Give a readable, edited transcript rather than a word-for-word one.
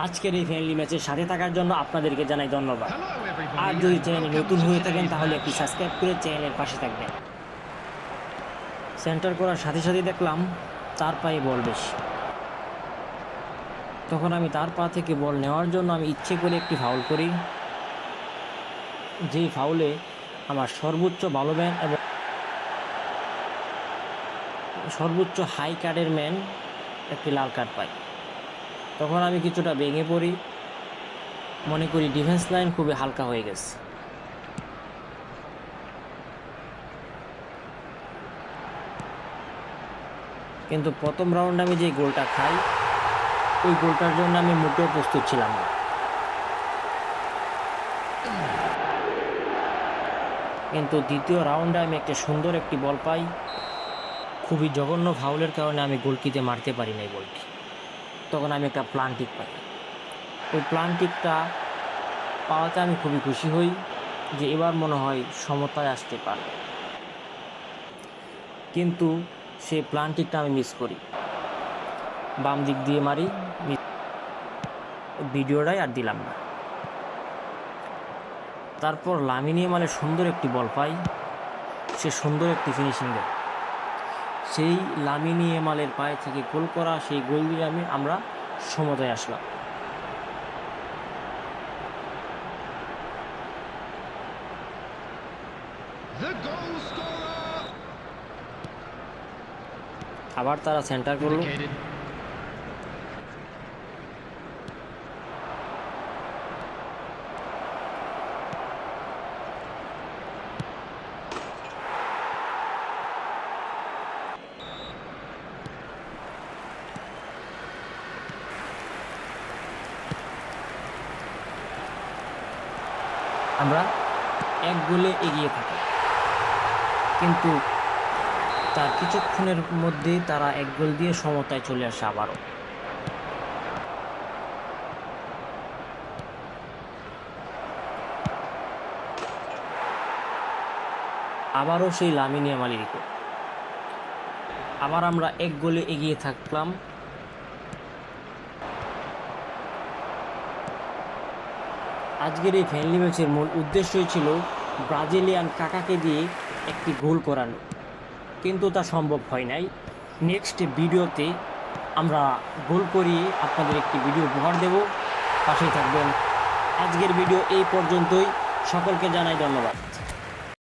আজকের এই ফ্রেন্ডলি ম্যাচের সাথে থাকার জন্য আপনাদেরকে জানাই ধন্যবাদ। আর যদি চ্যানেলে নতুন হয়ে থাকেন তাহলে একটি সাবস্ক্রাইব করে চ্যানেলের পাশে থাকবেন। সেন্টার করার সাথে সাথে দেখলাম তার পায়ে বল বেশি। তখন আমি তার পা থেকে বল নেওয়ার জন্য আমি ইচ্ছে করে একটি ফাউল করি, যেই ফাউলে আমার সর্বোচ্চ ভালো ম্যান এবং সর্বোচ্চ হাই কার্ডের ম্যান একটি লাল কার্ড পায়। তখন আমি কিছুটা ভেঙে পড়ি, মনে করি ডিফেন্স লাইন খুবই হালকা হয়ে গেছে। কিন্তু প্রথম রাউন্ডে আমি যে গোলটা খাই, ওই গোলটার জন্য আমি মোটেও প্রস্তুত ছিলাম না। কিন্তু দ্বিতীয় রাউন্ডে আমি একটা সুন্দর একটি বল পাই। খুবই জঘন্য ফাউলের কারণে আমি গোলকিতে মারতে পারি নাই বলটি। তখন আমি একটা প্লান্টিক পাই। ওই প্লান্টিকটা পাওয়াতে আমি খুবই খুশি হই যে এবার মনে হয় সমতায় আসতে পারে। কিন্তু সেই প্লান্টিকটা আমি মিস করি, বাম দিক দিয়ে মারি, ভিডিওটাই আর দিলাম না। তারপর লামিন ইয়ামালের সুন্দর একটি বল পাই, সে সুন্দর একটি ফিনিশিং দেয়। সেই লামিন ইয়ামালের পায়ে থেকে গোল করা সেই গোল দিয়ে আমরা সমতায় আসলাম। আবার তারা সেন্টার করলো। আমরা এক গোলে এগিয়ে থাকি, কিন্তু তার কিছুক্ষণের মধ্যে তারা এক গোল দিয়ে সমতায় চলে আসে। আবারও সেই লামিন ইয়ামালের গোল। আবার আমরা এক গোলে এগিয়ে থাকলাম। আজকের এই ফ্রেন্ডলি ম্যাচের মূল উদ্দেশ্যই ছিল ব্রাজিলিয়ান কাকাকে দিয়ে একটি গোল করানো, কিন্তু তা সম্ভব হয় নাই। নেক্সট ভিডিওতে আমরা গোল করিয়ে আপনাদের একটি ভিডিও উপহার দেব, পাশেই থাকবেন। আজকের ভিডিও এই পর্যন্তই, সকলকে জানাই ধন্যবাদ।